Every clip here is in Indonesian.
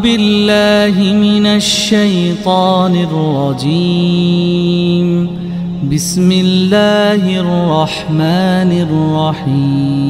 بالله من الشيطان الرجيم. بسم الله الرحمن الرحيم.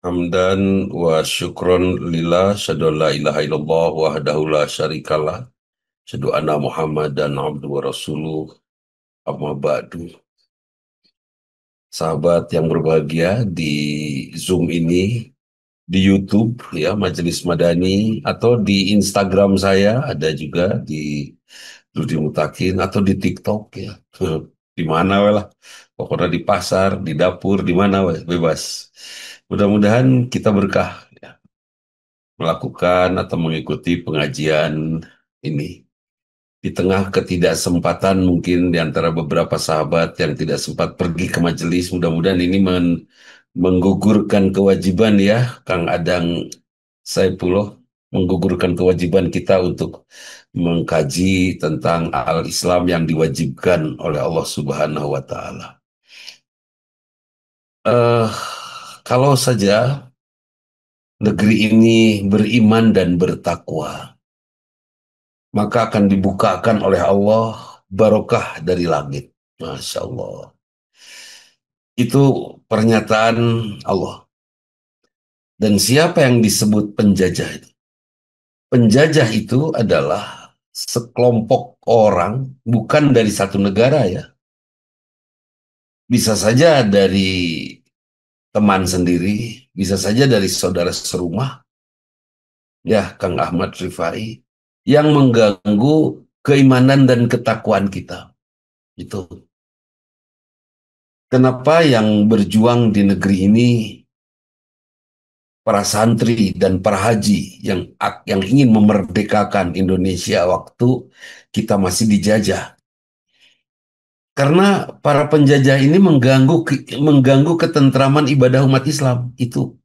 Hamdan wa syukron lillah syadu an la ilaha illallah wahdahu la syarikalah syadu anna Muhammadan abdu wa rasuluh amma ba'du. Sahabat yang berbahagia, di Zoom ini, di YouTube ya Majelis Madani, atau di Instagram saya ada juga di Dudi Mutakin, atau di TikTok ya. Di mana we lah. Pokoknya di pasar, di dapur, di mana we, bebas. Mudah-mudahan kita berkah ya, melakukan atau mengikuti pengajian ini. Di tengah ketidaksempatan mungkin di antara beberapa sahabat yang tidak sempat pergi ke majelis, mudah-mudahan ini menggugurkan kewajiban ya, Kang Adang Saipullah, menggugurkan kewajiban kita untuk mengkaji tentang al-Islam yang diwajibkan oleh Allah Subhanahu wa Ta'ala. Eh, Kalau saja negeri ini beriman dan bertakwa, maka akan dibukakan oleh Allah barokah dari langit. Masya Allah. Itu pernyataan Allah. Dan siapa yang disebut penjajah itu? Penjajah itu adalah sekelompok orang, bukan dari satu negara ya. Bisa saja dari teman sendiri, bisa saja dari saudara serumah, ya Kang Ahmad Rifai, yang mengganggu keimanan dan ketakwaan kita. Itu. Kenapa yang berjuang di negeri ini, para santri dan para haji yang ingin memerdekakan Indonesia waktu kita masih dijajah? Karena para penjajah ini mengganggu ketentraman ibadah umat Islam. Itu.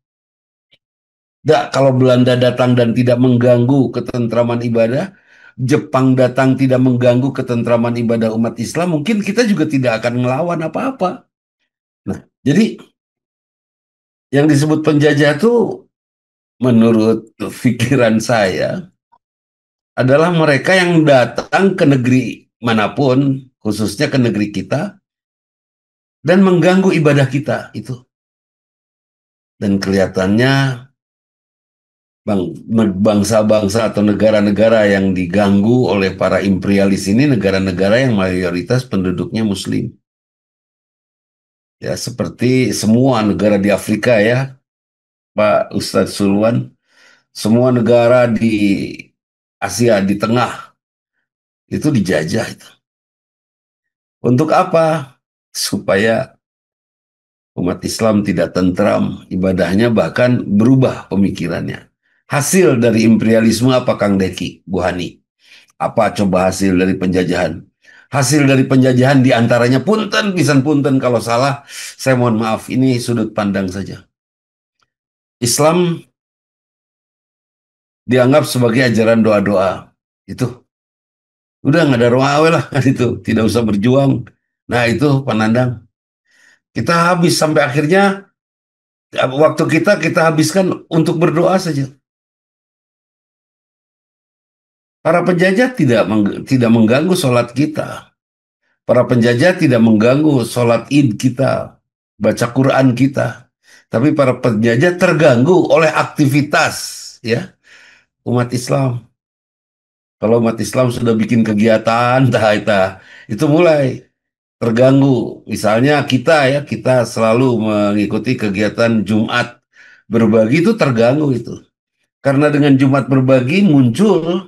Nggak, kalau Belanda datang dan tidak mengganggu ketentraman ibadah, Jepang datang tidak mengganggu ketentraman ibadah umat Islam, mungkin kita juga tidak akan melawan apa-apa. Nah, jadi yang disebut penjajah itu menurut pikiran saya adalah mereka yang datang ke negeri manapun, khususnya ke negeri kita, dan mengganggu ibadah kita itu. Dan kelihatannya bangsa-bangsa atau negara-negara yang diganggu oleh para imperialis ini negara-negara yang mayoritas penduduknya Muslim. Ya, seperti semua negara di Afrika ya, Pak Ustadz Sulwan, semua negara di Asia di tengah itu dijajah itu. Untuk apa? Supaya umat Islam tidak tentram ibadahnya, bahkan berubah pemikirannya. Hasil dari imperialisme apa, Kang Deki, Bu Hani? Apa coba hasil dari penjajahan? Hasil dari penjajahan diantaranya, punten, pisan punten kalau salah, saya mohon maaf, ini sudut pandang saja. Islam dianggap sebagai ajaran doa-doa. Itu. Udah nggak ada doa lah, kan itu. Tidak usah berjuang. Nah itu Panandang. Kita habis sampai akhirnya waktu kita habiskan untuk berdoa saja. Para penjajah tidak mengganggu sholat kita. Para penjajah tidak mengganggu sholat id kita, baca Quran kita. Tapi para penjajah terganggu oleh aktivitas ya umat Islam. Kalau umat Islam sudah bikin kegiatan, itu mulai terganggu. Misalnya kita selalu mengikuti kegiatan Jumat berbagi, itu terganggu itu. Karena dengan Jumat berbagi muncul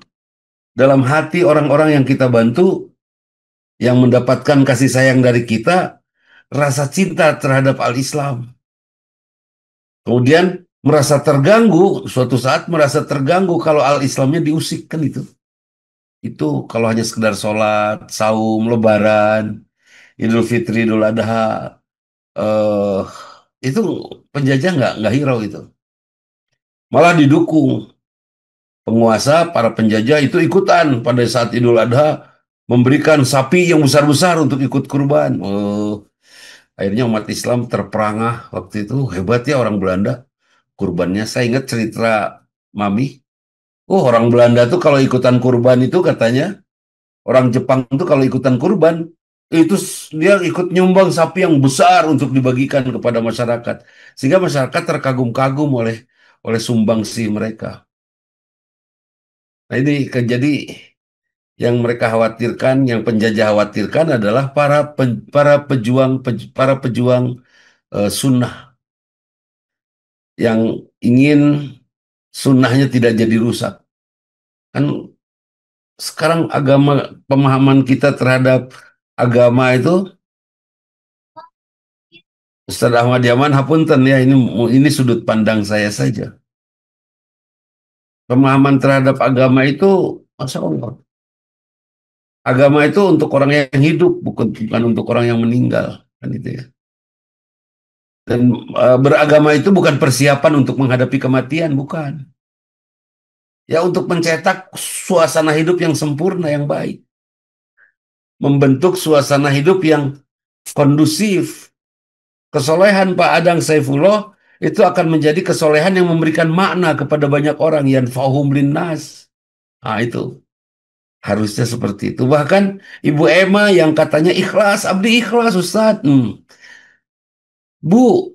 dalam hati orang-orang yang kita bantu, yang mendapatkan kasih sayang dari kita, rasa cinta terhadap al-Islam. Kemudian merasa terganggu, suatu saat merasa terganggu kalau al-Islamnya diusik, kan itu. Itu kalau hanya sekedar sholat, saum, lebaran, Idul Fitri, Idul Adha, eh itu penjajah nggak hirau itu. Malah didukung. Penguasa, para penjajah itu ikutan pada saat Idul Adha memberikan sapi yang besar-besar untuk ikut kurban. Oh, akhirnya umat Islam terperangah waktu itu. Hebat ya orang Belanda kurbannya. Saya ingat cerita Mami. Oh, orang Belanda tuh kalau ikutan kurban itu katanya, orang Jepang tuh kalau ikutan kurban, itu dia ikut nyumbang sapi yang besar untuk dibagikan kepada masyarakat. Sehingga masyarakat terkagum-kagum oleh sumbangsi mereka. Nah ini jadi yang mereka khawatirkan, yang penjajah khawatirkan adalah para pejuang sunnah yang ingin sunnahnya tidak jadi rusak. Kan sekarang pemahaman kita terhadap agama itu, Ustaz Ahmad Yaman, hapunten ya, ini sudut pandang saya saja. Pemahaman terhadap agama itu, Masya Allah, agama itu untuk orang yang hidup, bukan untuk orang yang meninggal, kan itu ya. Dan beragama itu bukan persiapan untuk menghadapi kematian, bukan. Ya untuk mencetak suasana hidup yang sempurna, yang baik. Membentuk suasana hidup yang kondusif. Kesolehan Pak Adang Saifullah itu akan menjadi kesolehan yang memberikan makna kepada banyak orang. Yanfa'uhum linnas. Nah itu. Harusnya seperti itu. Bahkan Ibu Emma yang katanya ikhlas, abdi ikhlas Ustaz. Bu,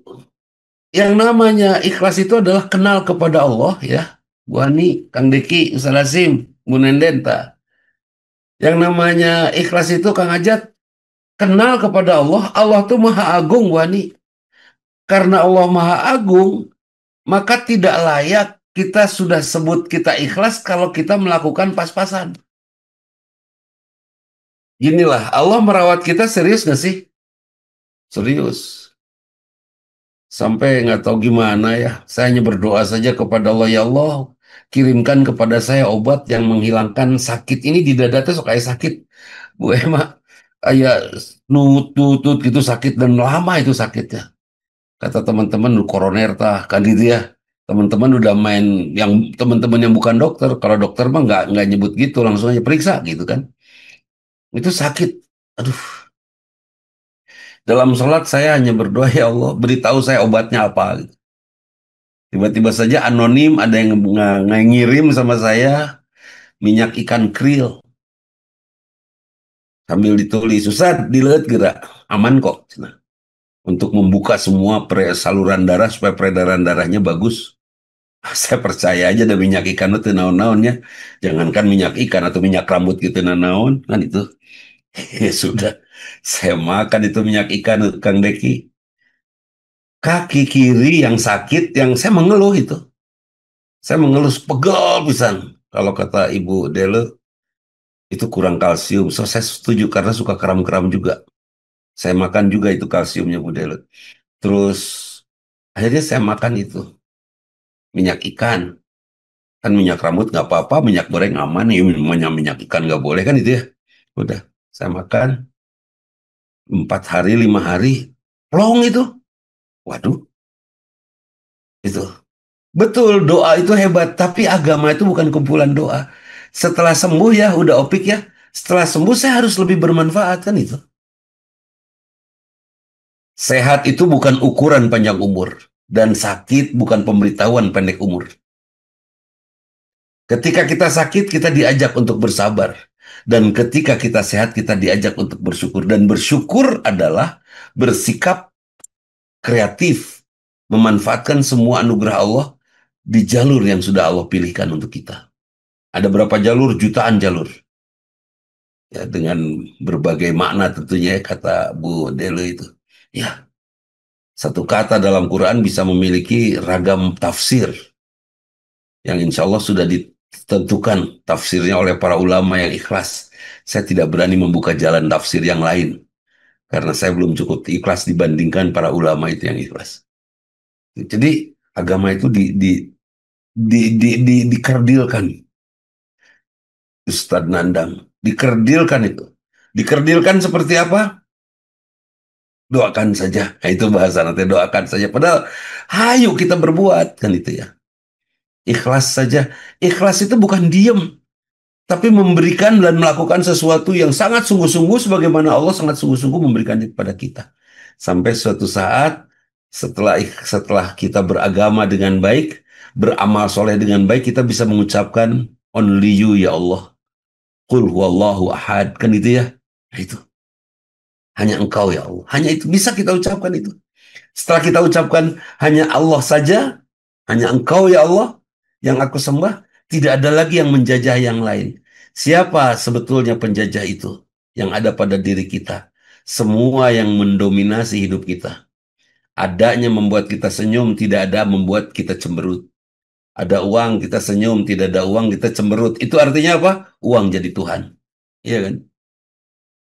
yang namanya ikhlas itu adalah kenal kepada Allah ya. Bu Ani, Kang Deki, Ustaz Hasim, Bu Nendenta. Yang namanya ikhlas itu Kang Ajat, kenal kepada Allah. Allah tuh Maha Agung, Bu Ani. Karena Allah Maha Agung, maka tidak layak kita sudah sebut kita ikhlas kalau kita melakukan pas-pasan. Ginilah, Allah merawat kita serius gak sih? Serius. Sampai nggak tahu gimana ya. Saya hanya berdoa saja kepada Allah, ya Allah, kirimkan kepada saya obat yang menghilangkan sakit ini di dada tuh kayak sakit. Bu Ema, kayak nutut gitu sakit dan lama itu sakitnya. Kata teman-teman lu koroner tah kan gitu ya. Teman-teman udah main yang teman-teman yang bukan dokter. Kalau dokter mah nggak nyebut gitu, langsung aja periksa gitu kan. Itu sakit. Aduh, dalam sholat saya hanya berdoa ya Allah beritahu saya obatnya apa. Tiba-tiba saja anonim ada yang ngirim sama saya minyak ikan krill sambil ditulis susah dilihat gerak aman kok. Nah, untuk membuka semua saluran darah supaya peredaran darahnya bagus. Saya percaya aja ada minyak ikan itu naon-naonnya. Jangankan minyak ikan atau minyak rambut gitu naon kan itu. Ya sudah, saya makan itu minyak ikan Kang Deki. Kaki kiri yang sakit, yang saya mengeluh itu. Saya mengeluh pegel pisan. Kalau kata Ibu Dele, itu kurang kalsium. So, saya setuju karena suka kram-kram juga. Saya makan juga itu kalsiumnya Bu Dele. Terus akhirnya saya makan itu minyak ikan. Kan minyak rambut nggak apa-apa, minyak goreng aman. Ya, minyak ikan nggak boleh kan itu ya. Udah, saya makan 4 hari, 5 hari. Plong itu. Waduh, itu. Betul, doa itu hebat. Tapi agama itu bukan kumpulan doa. Setelah sembuh ya, udah opik ya. Setelah sembuh saya harus lebih bermanfaat kan itu. Sehat itu bukan ukuran panjang umur. Dan sakit bukan pemberitahuan pendek umur. Ketika kita sakit, kita diajak untuk bersabar. Dan ketika kita sehat, kita diajak untuk bersyukur. Dan bersyukur adalah bersikap kreatif. Memanfaatkan semua anugerah Allah di jalur yang sudah Allah pilihkan untuk kita. Ada berapa jalur? Jutaan jalur. Ya, dengan berbagai makna tentunya kata Bu Dele itu. Ya, satu kata dalam Quran bisa memiliki ragam tafsir yang insya Allah sudah ditentukan tafsirnya oleh para ulama yang ikhlas. Saya tidak berani membuka jalan tafsir yang lain karena saya belum cukup ikhlas dibandingkan para ulama itu yang ikhlas. Jadi agama itu dikerdilkan, Ustadz Nandang, dikerdilkan itu. Dikerdilkan seperti apa? Doakan saja. Nah, itu bahasa nanti doakan saja. Padahal, hayu kita berbuat kan itu ya. Ikhlas saja. Ikhlas itu bukan diem, tapi memberikan dan melakukan sesuatu yang sangat sungguh-sungguh sebagaimana Allah sangat sungguh-sungguh memberikannya kepada kita. Sampai suatu saat setelah kita beragama dengan baik, beramal soleh dengan baik, kita bisa mengucapkan only you ya Allah. Qul huwallahu ahad, kan itu ya. Nah, itu hanya engkau ya Allah. Hanya itu bisa kita ucapkan itu. Setelah kita ucapkan hanya Allah saja, hanya engkau ya Allah yang aku sembah, tidak ada lagi yang menjajah yang lain. Siapa sebetulnya penjajah itu? Yang ada pada diri kita. Semua yang mendominasi hidup kita. Adanya membuat kita senyum, tidak ada membuat kita cemberut. Ada uang, kita senyum, tidak ada uang, kita cemberut. Itu artinya apa? Uang jadi Tuhan. Iya kan?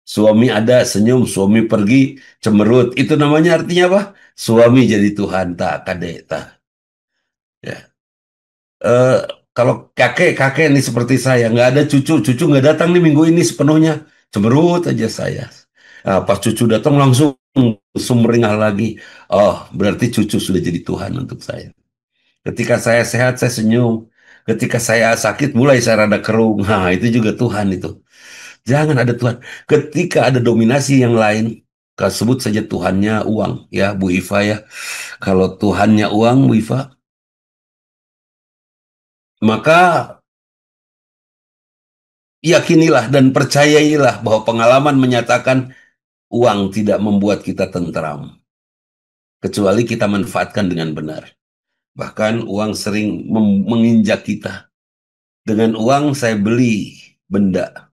Suami ada, senyum, suami pergi, cemberut. Itu namanya artinya apa? Suami jadi Tuhan, tak kadek, tak. Ya. eh, Kalau kakek-kakek nih seperti saya, nggak ada cucu, cucu nggak datang nih minggu ini sepenuhnya, cemberut aja saya. Pas cucu datang langsung sumringah lagi. Oh, berarti cucu sudah jadi Tuhan untuk saya. Ketika saya sehat, saya senyum. Ketika saya sakit, mulai saya rada kerung. Nah, itu juga Tuhan itu. Jangan ada Tuhan. Ketika ada dominasi yang lain, sebut saja Tuhannya uang, ya Bu Iva ya. Kalau Tuhannya uang, Bu Iva, maka yakinilah dan percayailah bahwa pengalaman menyatakan uang tidak membuat kita tentram, kecuali kita manfaatkan dengan benar. Bahkan uang sering menginjak kita. Dengan uang saya beli benda.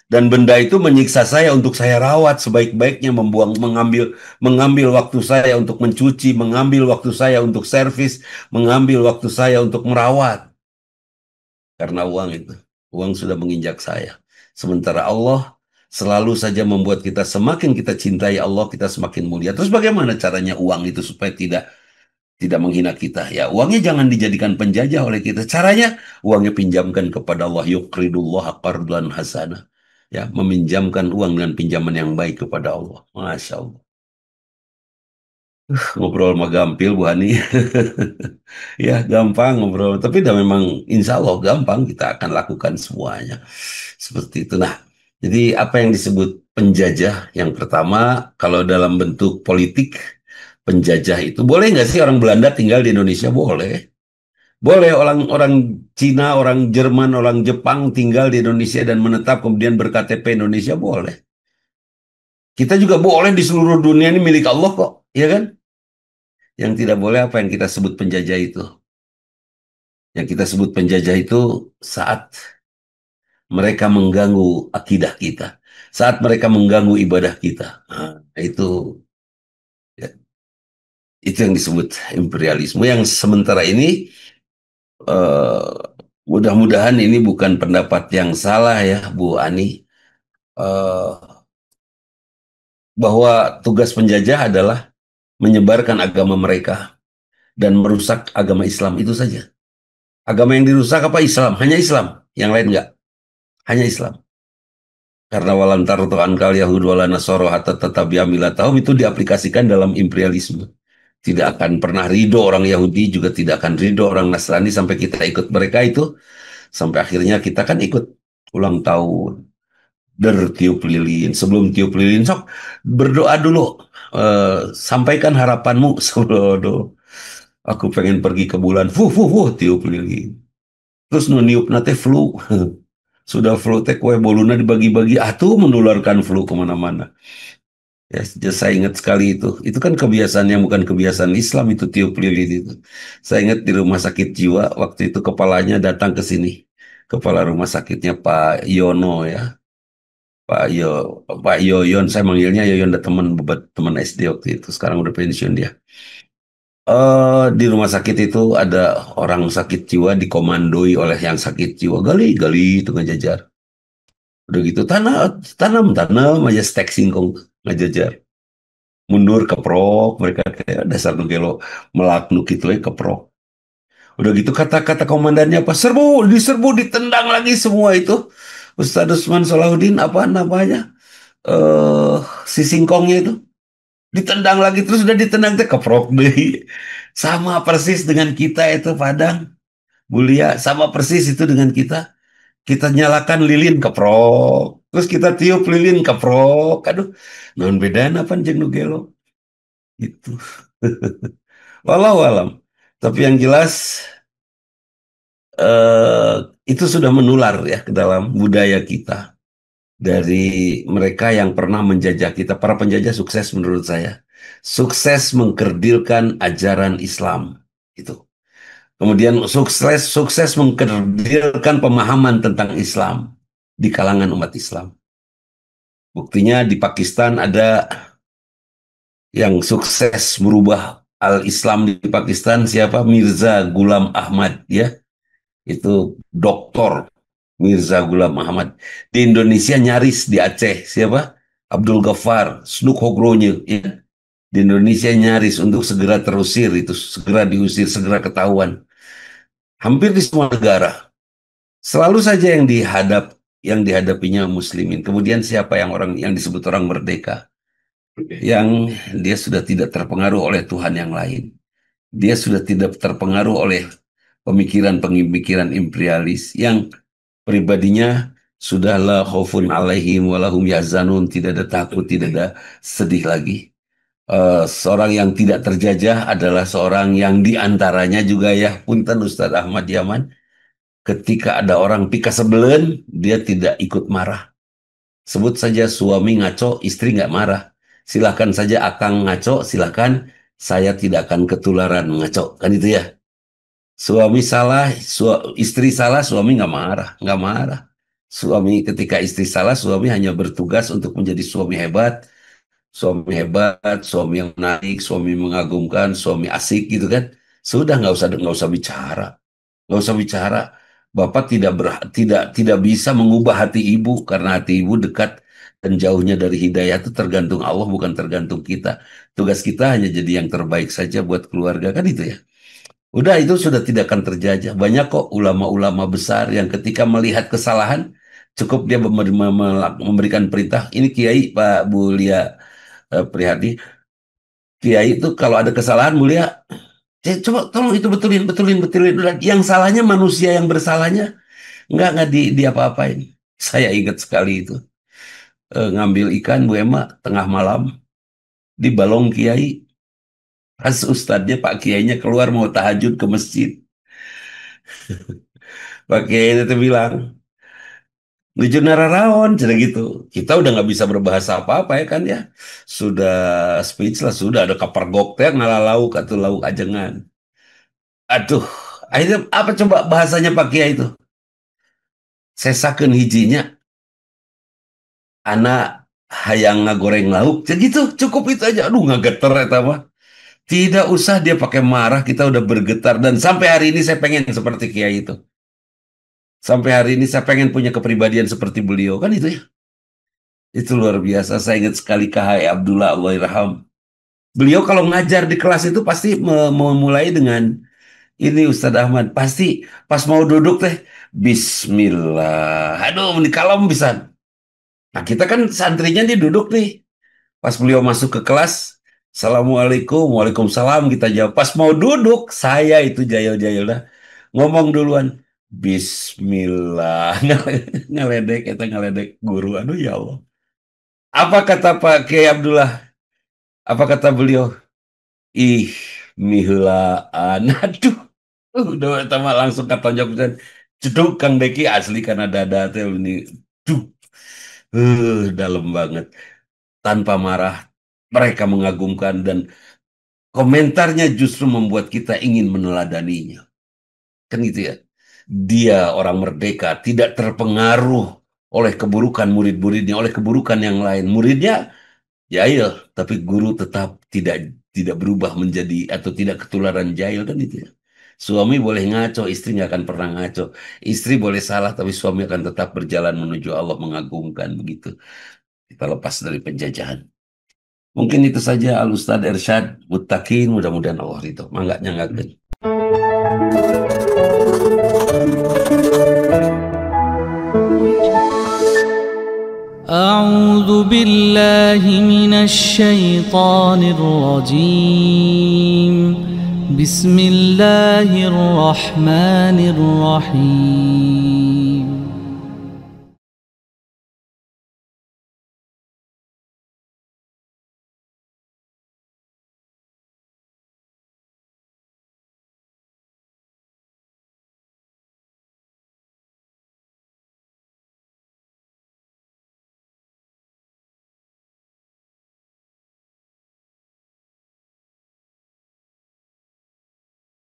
Dan benda itu menyiksa saya untuk saya rawat sebaik-baiknya, mengambil waktu saya untuk mencuci, mengambil waktu saya untuk servis, mengambil waktu saya untuk merawat. Karena uang itu, uang sudah menginjak saya. Sementara Allah selalu saja membuat kita semakin kita cintai Allah, kita semakin mulia. Terus bagaimana caranya uang itu supaya tidak menghina kita? Ya, uangnya jangan dijadikan penjajah oleh kita. Caranya uangnya pinjamkan kepada Allah, yuqridullah qardan hasanah. Ya, meminjamkan uang dengan pinjaman yang baik kepada Allah. Masya Allah. Ngobrol sama gampil Bu Hani. Ya gampang ngobrol. Tapi dah memang insya Allah gampang kita akan lakukan semuanya. Seperti itu. Nah, jadi apa yang disebut penjajah? Yang pertama, kalau dalam bentuk politik, penjajah itu boleh nggak sih orang Belanda tinggal di Indonesia? Boleh. Boleh orang-orang Cina, orang Jerman, orang Jepang tinggal di Indonesia dan menetap kemudian berKTP Indonesia? Boleh. Kita juga boleh di seluruh dunia ini milik Allah kok. Ya kan? Yang tidak boleh apa yang kita sebut penjajah itu. Yang kita sebut penjajah itu saat mereka mengganggu akidah kita. Saat mereka mengganggu ibadah kita. Nah, ya, itu yang disebut imperialisme. Yang sementara ini eh, mudah-mudahan ini bukan pendapat yang salah ya Bu Ani. Eh, bahwa tugas penjajah adalah menyebarkan agama mereka dan merusak agama Islam itu saja. Agama yang dirusak apa Islam? Hanya Islam. Yang lain enggak. Hanya Islam. Karena walantar ankal Yahud wala Nasoro hatta tatabi'a millatahum itu diaplikasikan dalam imperialisme. Tidak akan pernah ridho orang Yahudi, juga tidak akan ridho orang Nasrani sampai kita ikut mereka itu. Sampai akhirnya kita kan ikut ulang tahun, bertiup lilin. Sebelum tiup lilin, sok berdoa dulu. Sampaikan harapanmu. Aku pengen pergi ke bulan. Tiup lilin. Terus niup nate flu. Sudah flu teh kue boluna dibagi-bagi. Atuh menularkan flu kemana-mana. Ya, saya ingat sekali itu. Itu kan kebiasaan yang bukan kebiasaan Islam itu tiup lilin itu. Saya ingat di rumah sakit jiwa waktu itu kepalanya datang ke sini. Kepala rumah sakitnya Pak Yono ya. Pak Yo, Pak Yoyon, saya manggilnya Yoyon, ada teman SD waktu itu. Sekarang udah pensiun dia. Di rumah sakit itu ada orang sakit jiwa dikomandoi oleh yang sakit jiwa. Gali, gali itu ngejajar. Udah gitu tanam aja stek singkong ngejajar. Mundur keprok, mereka kayak dasar nu gelo melak nu kitu we keprok. Udah gitu kata-kata komandannya apa? Diserbu, ditendang lagi semua itu. Ustadz Usman Salahuddin apa namanya? eh si singkongnya itu ditendang lagi terus udah ditendang teh keprok deh. Sama persis dengan kita itu Padang. Bulia sama persis itu dengan kita. Kita nyalakan lilin keprok, terus kita tiup lilin keprok. Aduh, non bedana apa jeung nu gelo itu. Walau alam. Tapi yang jelas eh, itu sudah menular ya ke dalam budaya kita dari mereka yang pernah menjajah kita. Para penjajah sukses menurut saya. Sukses mengkerdilkan ajaran Islam itu. Kemudian sukses mengkerdilkan pemahaman tentang Islam di kalangan umat Islam. Buktinya di Pakistan ada yang sukses merubah al-Islam di Pakistan, siapa? Mirza Ghulam Ahmad ya. Itu doktor Mirza Ghulam Ahmad. Di Indonesia nyaris di Aceh, siapa? Abdul Ghaffar Snukhogronya ya. Di Indonesia nyaris untuk segera terusir, itu segera diusir, segera ketahuan. Hampir di semua negara selalu saja yang dihadapinya muslimin. Kemudian siapa yang disebut orang merdeka? Yang dia sudah tidak terpengaruh oleh Tuhan yang lain. Dia sudah tidak terpengaruh oleh pemikiran-pemikiran imperialis yang pribadinya sudah la khaufun alaihim walahum yahzanun, tidak ada takut, tidak ada sedih lagi. Seorang yang tidak terjajah adalah seorang yang diantaranya juga ya punten Ustadz Ahmad Yaman, ketika ada orang pika sebelen dia tidak ikut marah. Sebut saja suami ngaco, istri nggak marah. Silahkan saja akang ngaco, silahkan, saya tidak akan ketularan ngaco, kan itu ya. Suami salah, istri salah, suami nggak marah, nggak marah. Suami ketika istri salah, suami hanya bertugas untuk menjadi suami hebat, suami yang menarik, suami mengagumkan, suami asik gitu kan. Sudah nggak usah bicara, nggak usah bicara. Bapak tidak bisa mengubah hati ibu karena hati ibu dekat dan jauhnya dari hidayah itu tergantung Allah, bukan tergantung kita. Tugas kita hanya jadi yang terbaik saja buat keluarga, kan itu ya. Udah itu sudah tidak akan terjajah. Banyak kok ulama-ulama besar yang ketika melihat kesalahan cukup dia memberikan perintah. Ini Kiai Pak Bulia Prihadi. Kiai itu kalau ada kesalahan mulia, coba tolong itu betulin. Udah, yang salahnya manusia yang bersalahnya nggak di apa-apain. Saya ingat sekali itu. Ngambil ikan Bu Ema tengah malam di balong Kiai. Pas ustadznya Pak Kiainya keluar mau tahajud ke masjid. Pak Kiai itu bilang, lucu nararawan, jadi gitu. Kita udah nggak bisa berbahasa apa-apa ya kan ya. Sudah speechless, sudah ada kapergok teh ngalalau atau lauk ajengan. Aduh, akhirnya apa coba bahasanya Pak Kiai itu? Sesakeun hijinya, anak hayang ngagoreng lauk, jadi gitu, cukup itu aja. Aduh, ngageter eta mah. Tidak usah dia pakai marah, kita udah bergetar. Dan sampai hari ini saya pengen seperti Kiai itu. Sampai hari ini saya pengen punya kepribadian seperti beliau, kan itu ya. Itu luar biasa. Saya ingat sekali KH Abdullah Allahyarham. Beliau kalau ngajar di kelas itu pasti memulai dengan ini Ustadz Ahmad. Pasti pas mau duduk teh, Bismillah. Aduh, ini kalem bisa. Nah kita kan santrinya dia duduk nih. Pas beliau masuk ke kelas, Assalamualaikum, Waalaikumsalam, kita jawab. Pas mau duduk, saya itu jayal-jayal dah. Ngomong duluan, Bismillah. Ngeledek, kita ngeledek guru. Aduh ya Allah. Apa kata Pak Kiai Abdullah? Apa kata beliau? Ih, mihlaan. Aduh. Udah sama langsung katonjok dan ceduk Kang Deki asli karena dada teh ini. Duh. Dalam banget. Tanpa marah, mereka mengagumkan dan komentarnya justru membuat kita ingin meneladaninya. Kan gitu ya. Dia orang merdeka, tidak terpengaruh oleh keburukan murid-muridnya, oleh keburukan yang lain. Muridnya jahil, tapi guru tetap tidak berubah menjadi atau tidak ketularan jahil, kan itu ya. Suami boleh ngaco, istri nggak akan pernah ngaco. Istri boleh salah, tapi suami akan tetap berjalan menuju Allah mengagumkan begitu. Kita lepas dari penjajahan. Mungkin itu saja Al Ustadz Irsyad Muttaqin, mudah-mudahan Allah ridho. Mangga nyanggakeun. أعوذ بالله من الشيطان الرجيم بسم الله الرحمن الرحيم